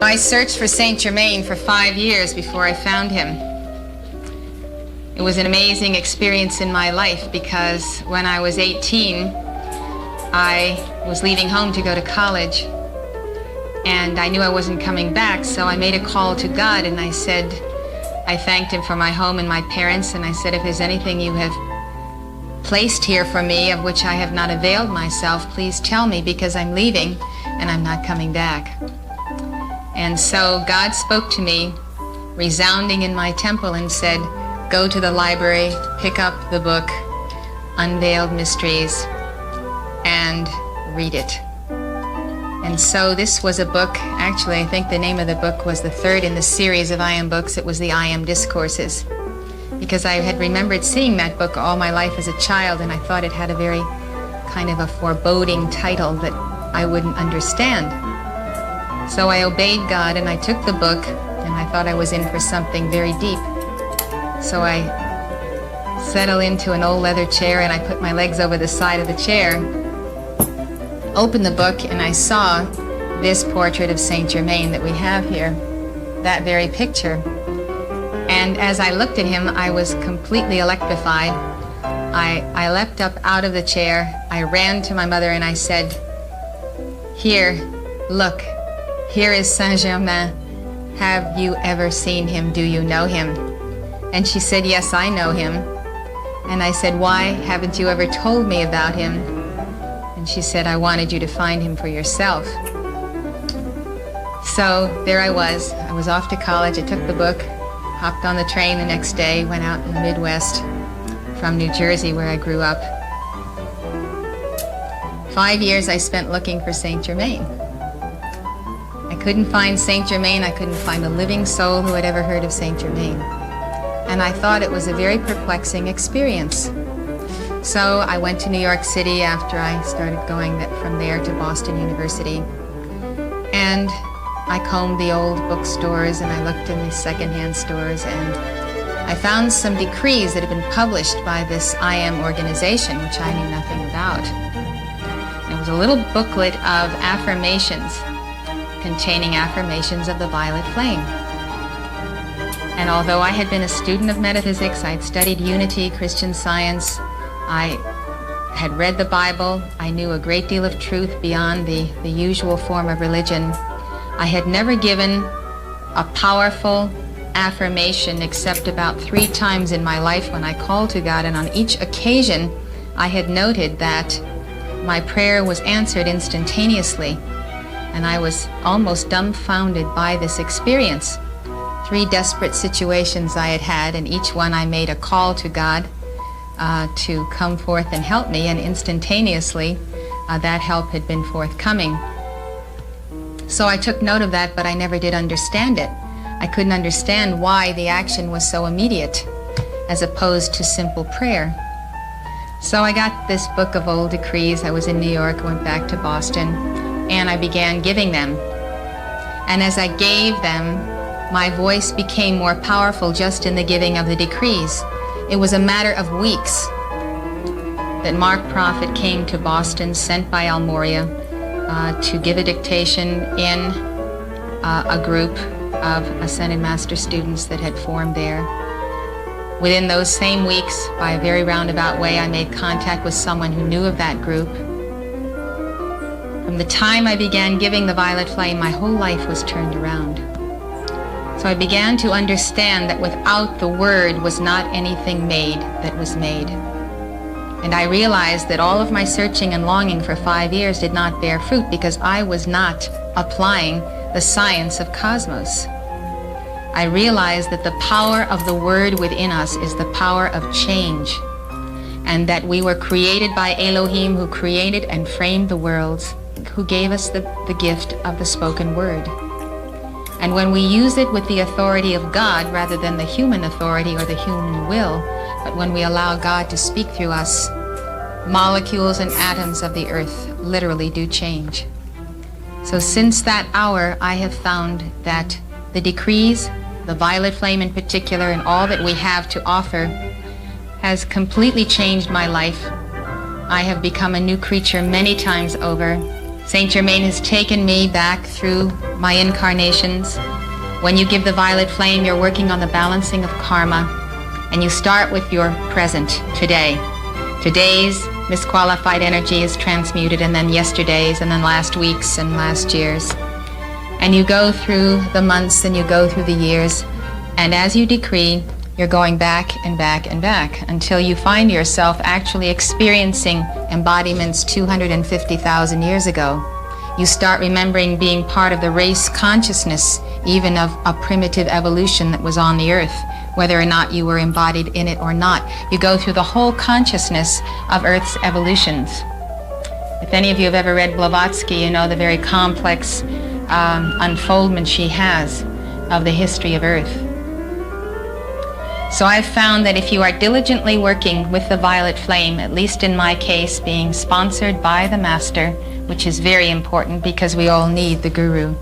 I searched for Saint Germain for 5 years before I found him. It was an amazing experience in my life because when I was 18, I was leaving home to go to college, and I knew I wasn't coming back, so I made a call to God, and I said, I thanked him for my home and my parents, and I said, if there's anything you have placed here for me of which I have not availed myself, please tell me, because I'm leaving and I'm not coming back. And so God spoke to me, resounding in my temple, and said, go to the library, pick up the book, Unveiled Mysteries, and read it. And so this was a book, actually I think the name of the book was the third in the series of I Am books. It was the I Am Discourses, because I had remembered seeing that book all my life as a child, and I thought it had a very kind of a foreboding title that I wouldn't understand. So I obeyed God, and I took the book, and I thought I was in for something very deep. So I settled into an old leather chair, and I put my legs over the side of the chair, opened the book, and I saw this portrait of Saint Germain that we have here, that very picture. And as I looked at him, I was completely electrified. I leapt up out of the chair, I ran to my mother, and I said, here, look, here is Saint Germain. Have you ever seen him? Do you know him? And she said, yes, I know him. And I said, why haven't you ever told me about him? And she said, I wanted you to find him for yourself. So there I was off to college. I took the book, hopped on the train the next day, went out in the Midwest from New Jersey, where I grew up. 5 years I spent looking for Saint Germain. couldn't find Saint Germain. I couldn't find a living soul who had ever heard of Saint Germain. And I thought it was a very perplexing experience. So I went to New York City after I started going from there to Boston University. And I combed the old bookstores and I looked in the secondhand stores, and I found some decrees that had been published by this I Am organization, which I knew nothing about. It was a little booklet of affirmations containing affirmations of the violet flame. And although I had been a student of metaphysics, I'd studied unity, Christian Science, I had read the Bible, I knew a great deal of truth beyond the usual form of religion, I had never given a powerful affirmation except about 3 times in my life when I called to God, and on each occasion I had noted that my prayer was answered instantaneously, and I was almost dumbfounded by this experience. 3 desperate situations I had had, and each one I made a call to God to come forth and help me, and instantaneously that help had been forthcoming. So I took note of that, but I never did understand it. I couldn't understand why the action was so immediate as opposed to simple prayer. So I got this book of old decrees. I was in New York, went back to Boston, and I began giving them. And as I gave them, my voice became more powerful just in the giving of the decrees. It was a matter of weeks that Mark Prophet came to Boston, sent by Almoria, to give a dictation in a group of Ascended Master students that had formed there. Within those same weeks, by a very roundabout way, I made contact with someone who knew of that group. From the time I began giving the violet flame, my whole life was turned around. So I began to understand that without the Word was not anything made that was made. And I realized that all of my searching and longing for 5 years did not bear fruit because I was not applying the science of cosmos. I realized that the power of the Word within us is the power of change, and that we were created by Elohim, who created and framed the worlds, who gave us the gift of the spoken word. And when we use it with the authority of God rather than the human authority or the human will, but when we allow God to speak through us, molecules and atoms of the earth literally do change. So since that hour, I have found that the decrees, the violet flame in particular, and all that we have to offer has completely changed my life. I have become a new creature many times over. Saint Germain has taken me back through my incarnations. When you give the violet flame, you're working on the balancing of karma, and you start with your present, today. Today's misqualified energy is transmuted, and then yesterday's, and then last week's, and last year's. And you go through the months, and you go through the years, and as you decree, you're going back and back and back until you find yourself actually experiencing embodiments 250,000 years ago. You start remembering being part of the race consciousness, even of a primitive evolution that was on the earth, whether or not you were embodied in it or not. You go through the whole consciousness of Earth's evolutions. If any of you have ever read Blavatsky, you know the very complex unfoldment she has of the history of Earth. So I've found that if you are diligently working with the violet flame, at least in my case, being sponsored by the Master, which is very important because we all need the Guru,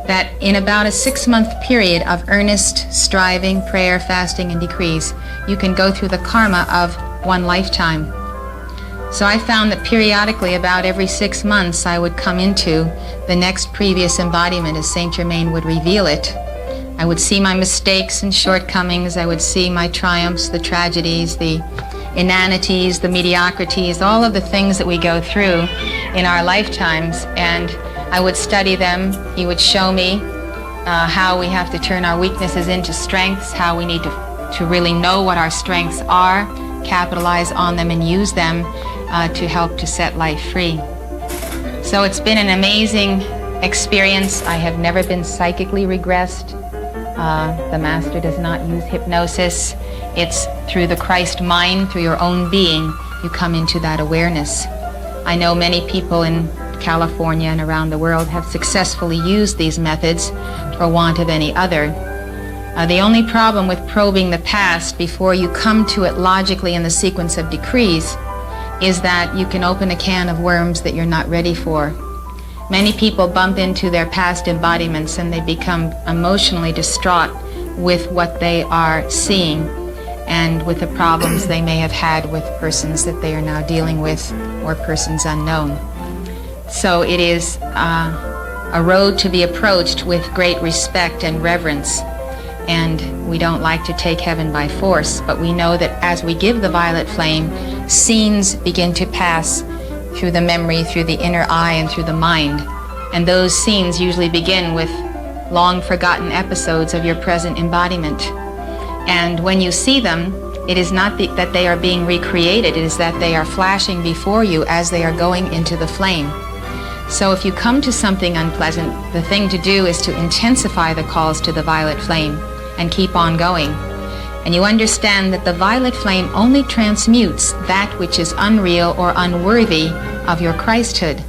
that in about a 6-month period of earnest striving, prayer, fasting, and decrees, you can go through the karma of 1 lifetime. So I found that periodically, about every 6 months, I would come into the next previous embodiment as Saint Germain would reveal it. I would see my mistakes and shortcomings. I would see my triumphs, the tragedies, the inanities, the mediocrities, all of the things that we go through in our lifetimes, and I would study them. He would show me how we have to turn our weaknesses into strengths, how we need to really know what our strengths are, capitalize on them, and use them to help to set life free. So it's been an amazing experience. I have never been psychically regressed. The Master does not use hypnosis. It's through the Christ mind, through your own being, you come into that awareness. I know many people in California and around the world have successfully used these methods for want of any other. The only problem with probing the past before you come to it logically in the sequence of decrees is that you can open a can of worms that you're not ready for. Many people bump into their past embodiments and they become emotionally distraught with what they are seeing and with the problems they may have had with persons that they are now dealing with or persons unknown. So it is a road to be approached with great respect and reverence. And we don't like to take heaven by force, but we know that as we give the violet flame, scenes begin to pass through the memory, through the inner eye, and through the mind. And those scenes usually begin with long forgotten episodes of your present embodiment. And when you see them, it is not that they are being recreated, it is that they are flashing before you as they are going into the flame. So if you come to something unpleasant, the thing to do is to intensify the calls to the violet flame and keep on going. And you understand that the violet flame only transmutes that which is unreal or unworthy of your Christhood.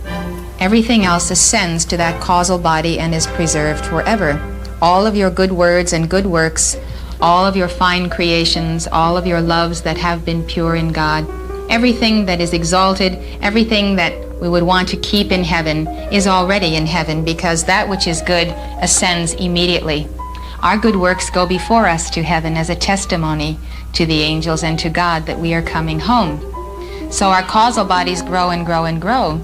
Everything else ascends to that causal body and is preserved forever. All of your good words and good works, all of your fine creations, all of your loves that have been pure in God, everything that is exalted, everything that we would want to keep in heaven is already in heaven, because that which is good ascends immediately. Our good works go before us to heaven as a testimony to the angels and to God that we are coming home. So our causal bodies grow and grow and grow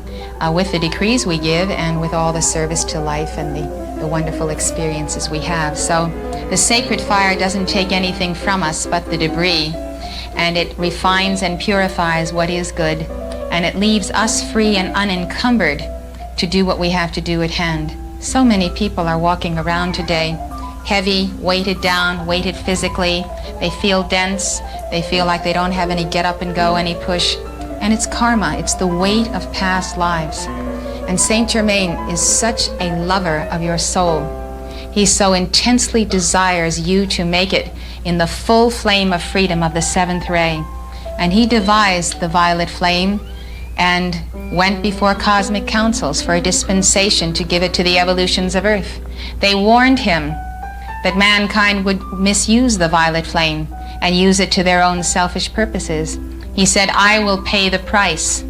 with the decrees we give and with all the service to life and the wonderful experiences we have. So the sacred fire doesn't take anything from us but the debris, and it refines and purifies what is good, and it leaves us free and unencumbered to do what we have to do at hand. So many people are walking around today heavy, weighted down, weighted physically. They feel dense. They feel like they don't have any get up and go, any push. And it's karma. It's the weight of past lives. And Saint Germain is such a lover of your soul. He so intensely desires you to make it in the full flame of freedom of the seventh ray. And he devised the violet flame and went before cosmic councils for a dispensation to give it to the evolutions of Earth. They warned him that mankind would misuse the violet flame and use it to their own selfish purposes. He said, I will pay the price.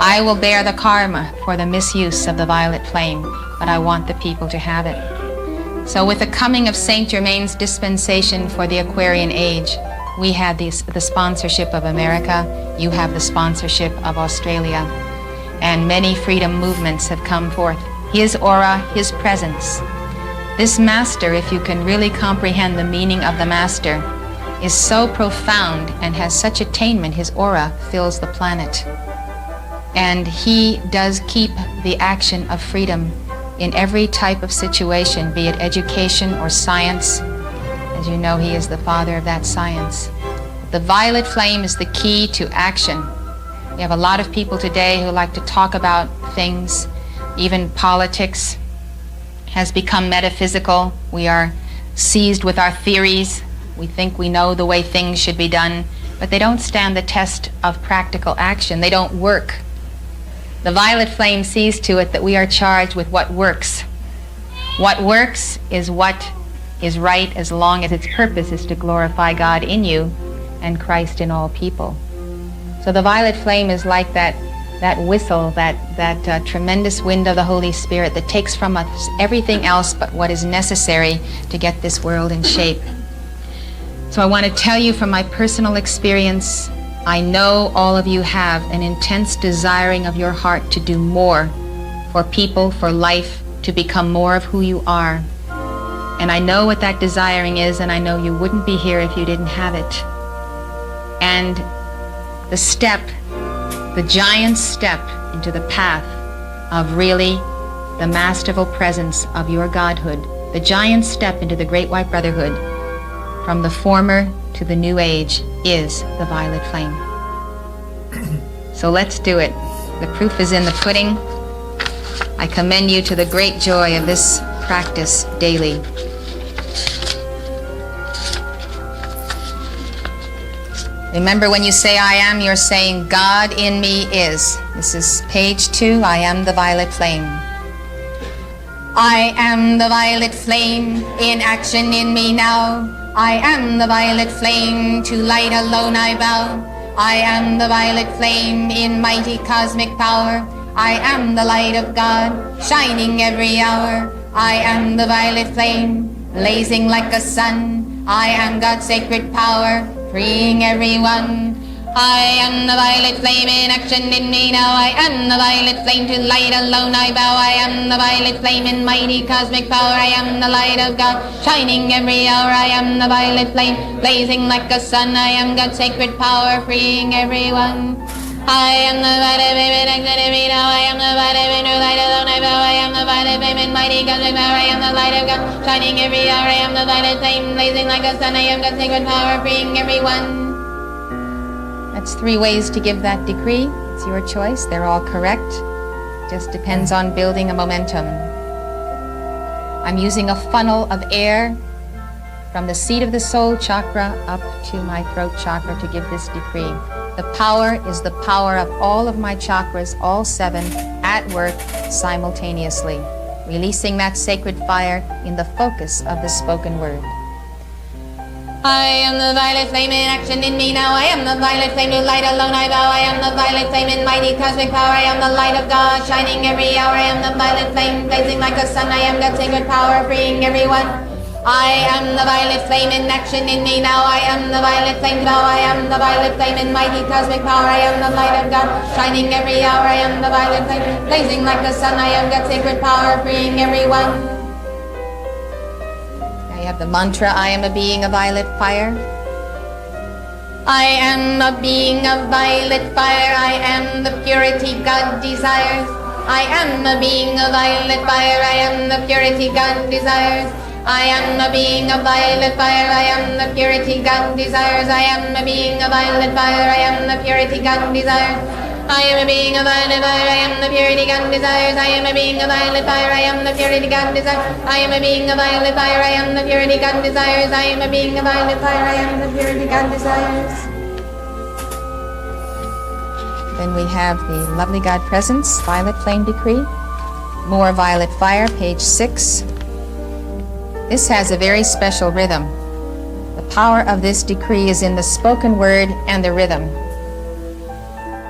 I will bear the karma for the misuse of the violet flame, but I want the people to have it. So with the coming of Saint Germain's dispensation for the Aquarian age, we had the sponsorship of America, you have the sponsorship of Australia, and many freedom movements have come forth. His aura, his presence. This master, if you can really comprehend the meaning of the master, is so profound and has such attainment, his aura fills the planet. And he does keep the action of freedom in every type of situation, be it education or science. As you know, he is the father of that science. The violet flame is the key to action. We have a lot of people today who like to talk about things. Even politics has become metaphysical. We are seized with our theories. We think we know the way things should be done, but they don't stand the test of practical action. They don't work. The violet flame sees to it that we are charged with what works. What works is what is right, as long as its purpose is to glorify God in you and Christ in all people. So the violet flame is like that whistle, that tremendous wind of the Holy Spirit that takes from us everything else but what is necessary to get this world in shape. So I want to tell you from my personal experience, I know all of you have an intense desiring of your heart to do more for people, for life, to become more of who you are. And I know what that desiring is, and I know you wouldn't be here if you didn't have it. And the step, the giant step into the path of really the masterful presence of your Godhood, the giant step into the Great White Brotherhood, from the former to the new age, is the violet flame. So let's do it. The proof is in the pudding. I commend you to the great joy of this practice daily. Remember, when you say I am, you're saying God in me is. This is page 2, I am the violet flame. I am the violet flame, in action in me now. I am the violet flame, to light alone I bow. I am the violet flame, in mighty cosmic power. I am the light of God, shining every hour. I am the violet flame, blazing like a sun. I am God's sacred power, freeing everyone. I am the violet flame, in action in me now. I am the violet flame, to light alone I bow. I am the violet flame, in mighty cosmic power. I am the light of God, shining every hour. I am the violet flame, blazing like a sun. I am God's sacred power, freeing everyone. I am the violet flame, in action in me now. I am the violet flame, to light alone I bow. I am the violet flame, in mighty cosmic power. I am the light of God, shining every hour. I am the violet flame, blazing like a sun. I am God's sacred power, freeing everyone. That's 3 ways to give that decree. It's your choice. They're all correct. Just depends on building a momentum. I'm using a funnel of air from the seat of the soul chakra up to my throat chakra to give this decree. The power is the power of all of my chakras, all 7, at work simultaneously, releasing that sacred fire in the focus of the spoken word. I am the violet flame, in action in me now. I am the violet flame, to light alone I bow. I am the violet flame, in mighty cosmic power. I am the light of God, shining every hour. I am the violet flame, blazing like a sun. I am God's sacred power, freeing everyone. I am the violet flame, in action in me now. I am the violet flame, bow. I am the violet flame, in mighty cosmic power. I am the light of God, shining every hour. I am the violet flame, blazing like the sun. I am God's sacred power, freeing everyone. I have the mantra, I am a being of violet fire. I am a being of violet fire. I am the purity God desires. I am a being of violet fire. I am the purity God desires. I am a being of violet fire. I am the purity God desires. I am a being of violet fire. I am the purity God desires. I am a being of violet fire. I am the purity God desires. I am a being of violet fire. I am the purity God desires. I am a being of violet fire. I am the purity God desires. I am a being of violet fire. I am the purity God desires. Then we have the lovely God presence, violet flame decree. More violet fire, page 6. This has a very special rhythm. The power of this decree is in the spoken word and the rhythm.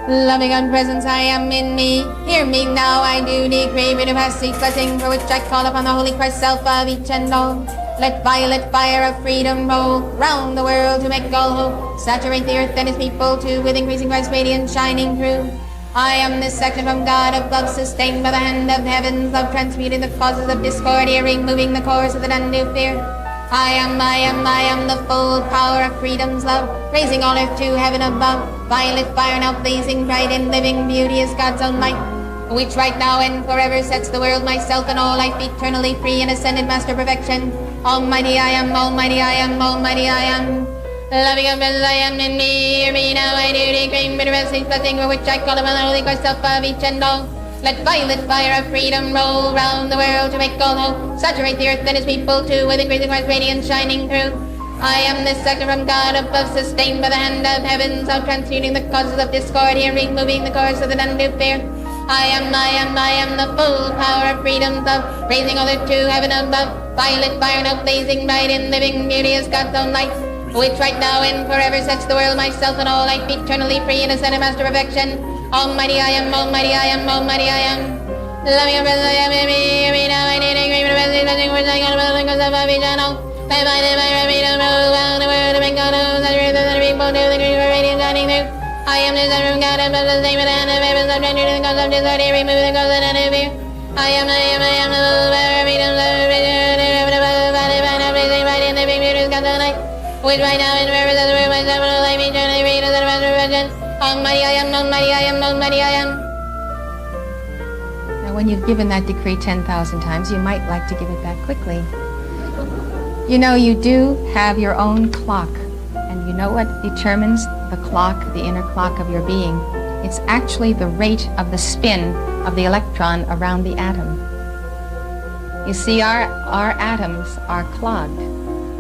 Loving God presence, I am in me. Hear me now, I do decree. Rid of past sweet blessing, for which I call upon the Holy Christ self of each and all. Let violet fire of freedom roll round the world to make all hope. Saturate the earth and its people too, with increasing Christ's radiance shining through. I am this section from God above, sustained by the hand of heavens, love transmuting the causes of discord, here removing the cause of the undue fear. I am the full power of freedom's love, raising all earth to heaven above. Violet fire now blazing bright in living beauty is God's own light, which right now and forever sets the world, myself, and all life eternally free in ascended master perfection. Almighty I am, almighty I am, almighty I am. Loving God presence, I am in me. Hear me now, I do decree. Rid of past blessing, for which I call upon the Holy Christ self of each and all. Let violet fire of freedom roll round the world to make all whole. Saturate the earth and its people too, with increasing Christ's radiance shining through. I am this section from God above, sustained by the hand of heavens, out transmuting the causes of discord, here removing the cause of the undue fear. I am the full power of freedom's love, raising all earth to heaven above. Violet fire now blazing bright in living beauty is God's own light, which right now and forever sets the world, myself, and all life eternally free in ascended master perfection. Almighty I am, almighty I am, almighty I am. Loving God presence, I am in me. Hear me now, I do decree. Rid of past blessing, for which I call upon the Holy Christ self of each and all. By fire, freedom roll round the world to make all whole. Saturate the earth and its people too, with increasing Christ's radiance shining through. I am this section from God above, sustained by the hand of heavens, love transmuting the cause of discord, here removing the cause of the undue fear. I am the full power of freedom, love, blazing bright in living beauty is God's own light, which right now and forever sets the world, myself, and all life eternally free in ascended master perfection. Almighty I am, almighty I am, almighty I am. Now when you've given that decree 10,000 times, you might like to give it back quickly. You know, you do have your own clock, and you know what determines the clock, the inner clock of your being? It's actually the rate of the spin of the electron around the atom. You see, our atoms are clogged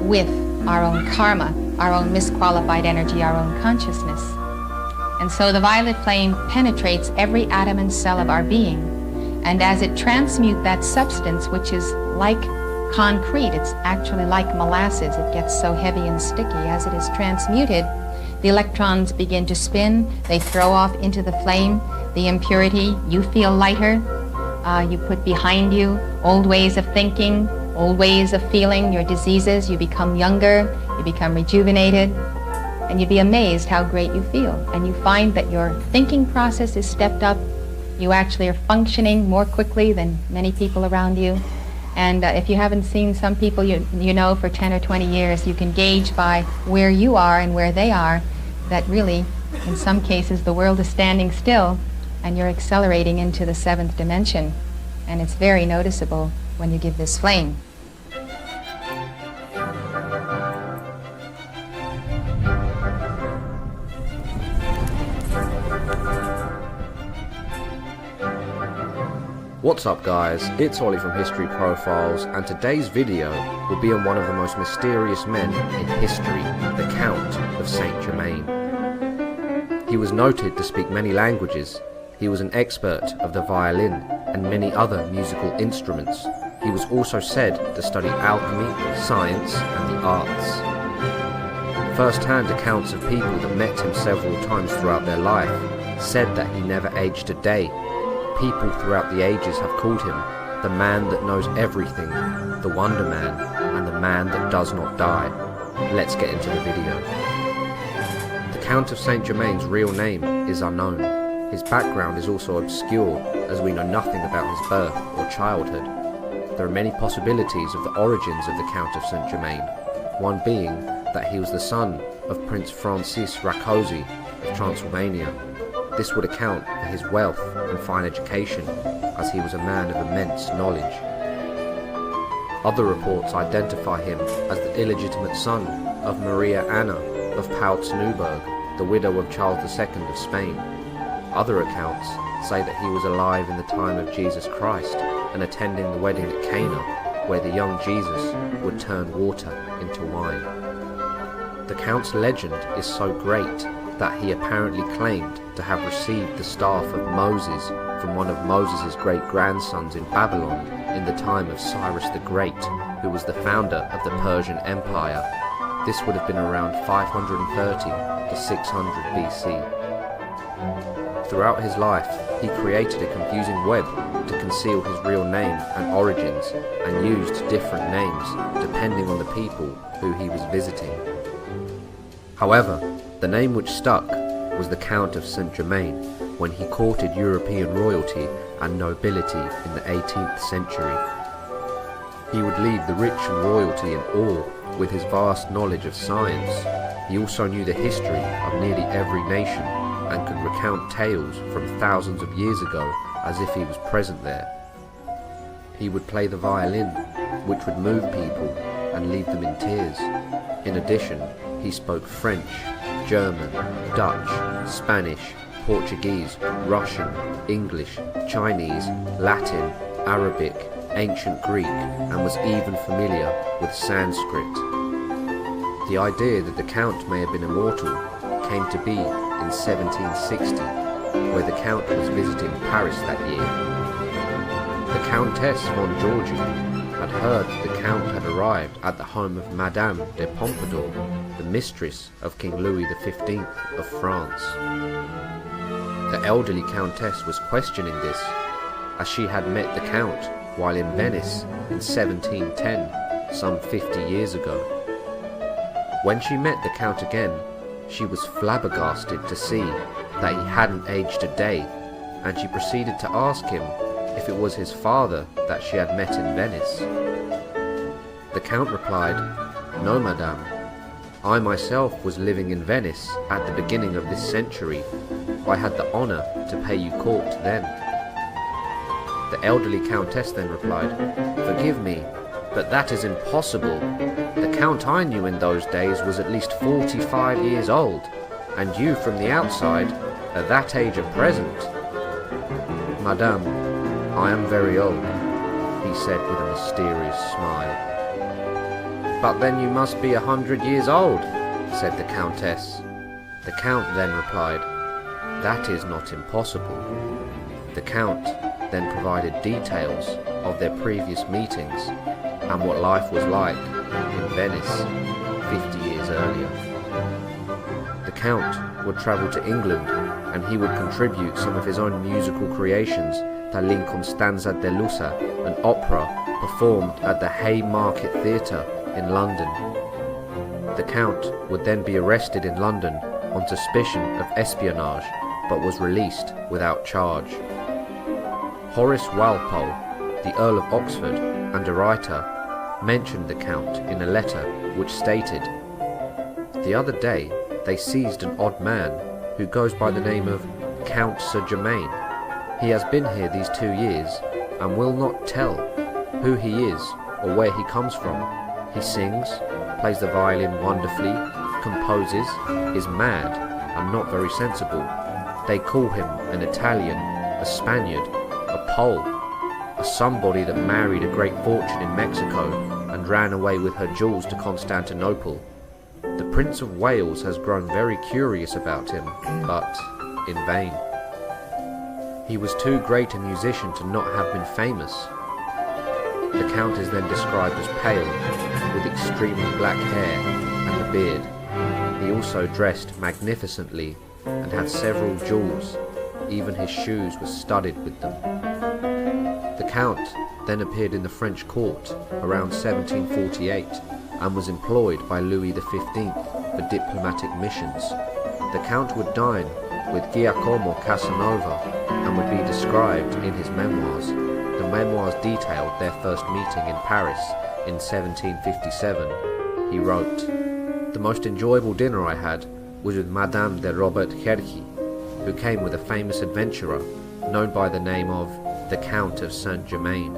with our own karma, our own misqualified energy, our own consciousness. And so the violet flame penetrates every atom and cell of our being. And as it transmutes that substance, which is like concrete, it's actually like molasses. It gets so heavy and sticky. As it is transmuted, the electrons begin to spin. They throw off into the flame the impurity. You feel lighter. You put behind you old ways of thinking, old ways of feeling, your diseases. You become younger. You become rejuvenated. And you'd be amazed how great you feel. And you find that your thinking process is stepped up. You actually are functioning more quickly than many people around you. And if you haven't seen some people you know for 10 or 20 years, you can gauge by where you are and where they are that really, in some cases, the world is standing still and you're accelerating into the 7th dimension. And it's very noticeable when you give this flame. What's up guys, it's Ollie from History Profiles, and today's video will be on one of the most mysterious men in history, the Count of Saint Germain. He was noted to speak many languages. He was an expert of the violin and many other musical instruments. He was also said to study alchemy, science and the arts. First-hand accounts of people that met him several times throughout their life said that he never aged a day. People throughout the ages have called him the man that knows everything, the Wonder Man, and the man that does not die. Let's get into the video. The Count of Saint Germain's real name is unknown. His background is also obscure, as we know nothing about his birth or childhood. There are many possibilities of the origins of the Count of Saint Germain, one being that he was the son of Prince Francis Rákóczi of Transylvania. This would account for his wealth and fine education, as he was a man of immense knowledge. Other reports identify him as the illegitimate son of Maria Anna of Pfalz-Neuburg, the widow of Charles II of Spain. Other accounts say that he was alive in the time of Jesus Christ and attending the wedding at Cana, where the young Jesus would turn water into wine. The Count's legend is so great that he apparently claimed to have received the staff of Moses from one of Moses' great-grandsons in Babylon in the time of Cyrus the Great, who was the founder of the Persian Empire. This would have been around 530 to 600 BC. Throughout his life, he created a confusing web to conceal his real name and origins, and used different names depending on the people who he was visiting. However, the name which stuck was the Count of Saint Germain when he courted European royalty and nobility in the 18th century. He would leave the rich and royalty in awe with his vast knowledge of science. He also knew the history of nearly every nation and could recount tales from thousands of years ago as if he was present there. He would play the violin, which would move people and leave them in tears. In addition, he spoke French, German, Dutch, Spanish, Portuguese, Russian, English, Chinese, Latin, Arabic, ancient Greek, and was even familiar with Sanskrit. The idea that the Count may have been immortal came to be in 1760, where the Count was visiting Paris that year. The Countess von Georgi had heard that the Count had arrived at the home of Madame de Pompadour, the mistress of King Louis XV of France. The elderly Countess was questioning this, as she had met the Count while in Venice in 1710, some 50 years ago. When she met the Count again, she was flabbergasted to see that he hadn't aged a day, and she proceeded to ask him if it was his father that she had met in Venice. The Count replied, "No, madame. I myself was living in Venice at the beginning of this century. I had the honor to pay you court then." The elderly Countess then replied, "Forgive me, but that is impossible. The Count I knew in those days was at least 45 years old, and you from the outside at that age at present." "Madame, I am very old," he said with a mysterious smile. "But then you must be 100 years old," said the Countess. The Count then replied, "That is not impossible." The Count then provided details of their previous meetings and what life was like in Venice 50 years earlier. The Count would travel to England and he would contribute some of his own musical creations to L'Incostanza delusa, an opera performed at the Haymarket Theatre in London. The Count would then be arrested in London on suspicion of espionage, but was released without charge. Horace Walpole, the Earl of Oxford and a writer, mentioned the Count in a letter which stated, "The other day they seized an odd man who goes by the name of Count Sir Germain. He has been here these 2 years and will not tell who he is or where he comes from. He sings, plays the violin wonderfully, composes, is mad and not very sensible. They call him an Italian, a Spaniard, a Pole, a somebody that married a great fortune in Mexico and ran away with her jewels to Constantinople. The Prince of Wales has grown very curious about him, but in vain. He was too great a musician to not have been famous." The Count is then described as pale, with extremely black hair and a beard. He also dressed magnificently and had several jewels. Even his shoes were studded with them. The Count then appeared in the French court around 1748 and was employed by Louis XV for diplomatic missions. The Count would dine with Giacomo Casanova and would be described in his memoirs. The memoirs detailed their first meeting in Paris in 1757. He wrote, "The most enjoyable dinner I had was with Madame de Robert Hergy, who came with a famous adventurer known by the name of the Count of Saint-Germain.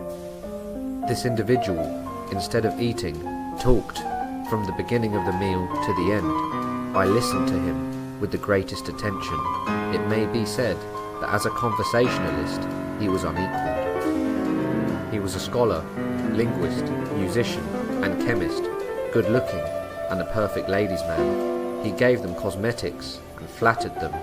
This individual, instead of eating, talked from the beginning of the meal to the end. I listened to him with the greatest attention. It may be said that as a conversationalist, he was unequalled. He was a scholar, linguist, musician, and chemist, good-looking, and a perfect ladies' man. He gave them cosmetics and flattered them.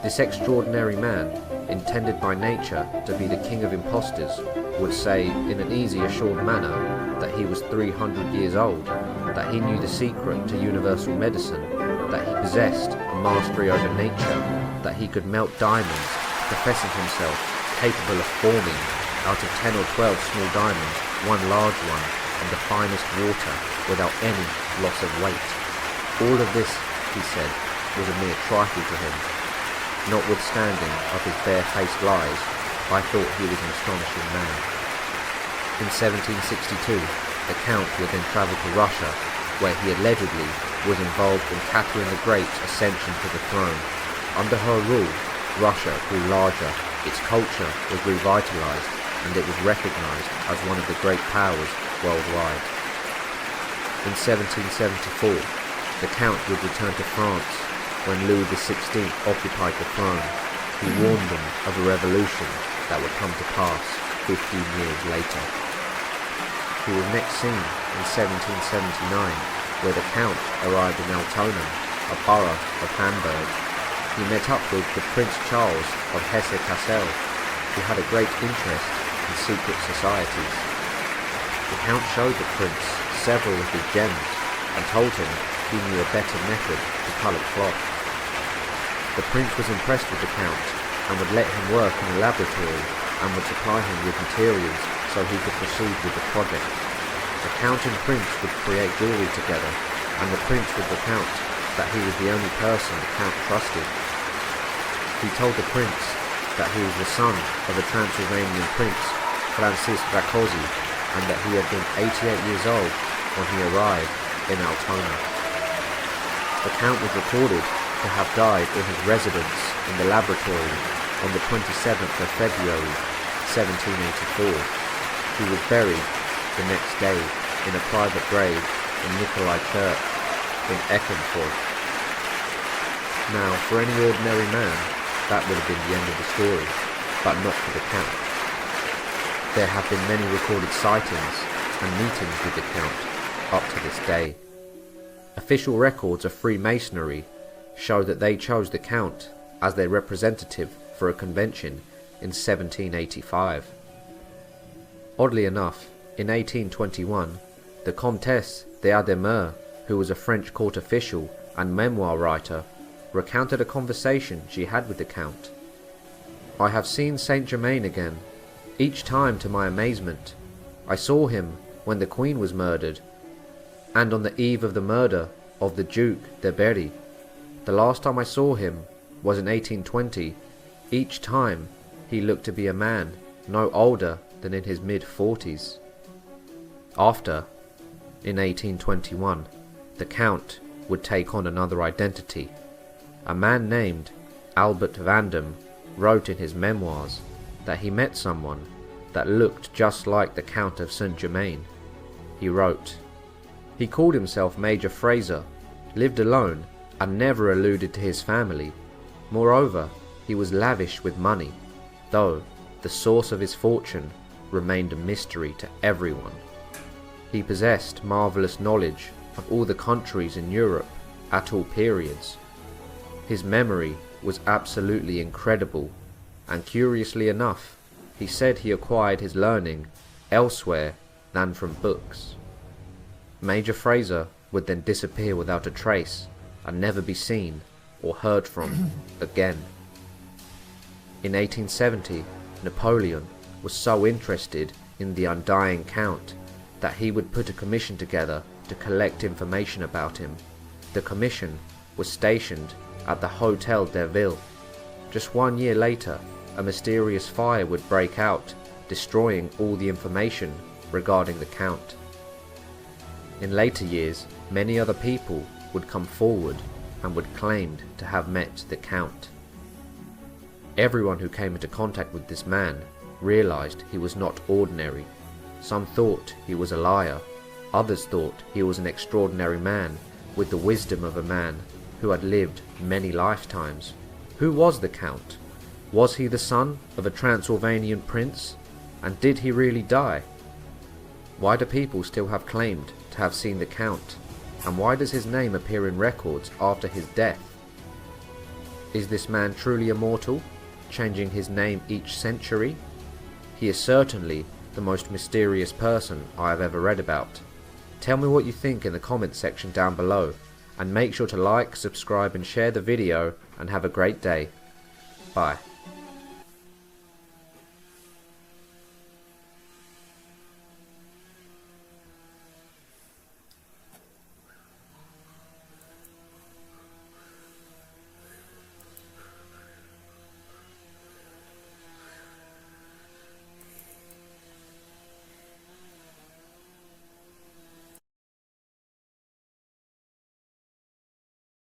This extraordinary man, intended by nature to be the king of impostors, would say in an easy, assured manner that he was 300 years old, that he knew the secret to universal medicine, that he possessed a mastery over nature, that he could melt diamonds, professing himself capable of forming out of 10 or 12 small diamonds one large one and the finest water without any loss of weight. All of this, he said, was a mere trifle to him. Notwithstanding of his bare-faced lies, I thought he was an astonishing man." In 1762, the Count would then travel to Russia, where he allegedly was involved in Catherine the Great's ascension to the throne. Under her rule, Russia grew larger, its culture was revitalized, and it was recognized as one of the great powers worldwide. In 1774, the Count would return to France when Louis XVI occupied the throne. He warned them of a revolution that would come to pass 15 years later. He was next seen in 1779, where the Count arrived in Altona, a borough of Hamburg. He met up with the Prince Charles of Hesse-Kassel, who had a great interest in secret societies. The Count showed the Prince several of his gems and told him he knew a better method to colour cloth. The Prince was impressed with the Count and would let him work in a laboratory and would supply him with materials so he could proceed with the project. The Count and Prince would create jewellery together, and the Prince would recount that he was the only person the Count trusted. He told the Prince that he was the son of a Transylvanian Prince, Francis Rakosi, and that he had been 88 years old when he arrived in Altona. The Count was recorded to have died in his residence in the laboratory on the 27th of February 1784. He was buried the next day in a private grave in Nikolai Church in Eckernford. Now, for any ordinary man, that would have been the end of the story, but not for the Count. There have been many recorded sightings and meetings with the Count up to this day. Official records of Freemasonry show that they chose the Count as their representative for a convention in 1785. Oddly enough, in 1821, the Comtesse d'Ademar, who was a French court official and memoir writer, recounted a conversation she had with the Count. "I have seen Saint Germain again, each time to my amazement. I saw him when the Queen was murdered, and on the eve of the murder of the Duke de Berry. The last time I saw him was in 1820. Each time he looked to be a man no older than in his mid-40s. After, in 1821, the Count would take on another identity. A man named Albert Vandam wrote in his memoirs that he met someone that looked just like the Count of Saint Germain. He wrote, "He called himself Major Fraser, lived alone, and never alluded to his family. Moreover, he was lavish with money, though the source of his fortune remained a mystery to everyone. He possessed marvelous knowledge of all the countries in Europe at all periods. His memory was absolutely incredible, and curiously enough, he said he acquired his learning elsewhere than from books." Major Fraser would then disappear without a trace and never be seen or heard from again. In 1870, Napoleon was so interested in the undying Count that he would put a commission together to collect information about him. The commission was stationed at the Hotel de Ville. Just 1 year later, a mysterious fire would break out, destroying all the information regarding the Count. In later years, many other people would come forward and would claim to have met the Count. Everyone who came into contact with this man realized he was not ordinary. Some thought he was a liar, others thought he was an extraordinary man with the wisdom of a man who had lived many lifetimes. Who was the Count? Was he the son of a Transylvanian prince? And did he really die? Why do people still have claimed to have seen the Count? And why does his name appear in records after his death? Is this man truly immortal, changing his name each century? He is certainly the most mysterious person I have ever read about. Tell me what you think in the comments section down below, and make sure to like, subscribe and share the video, and have a great day. Bye.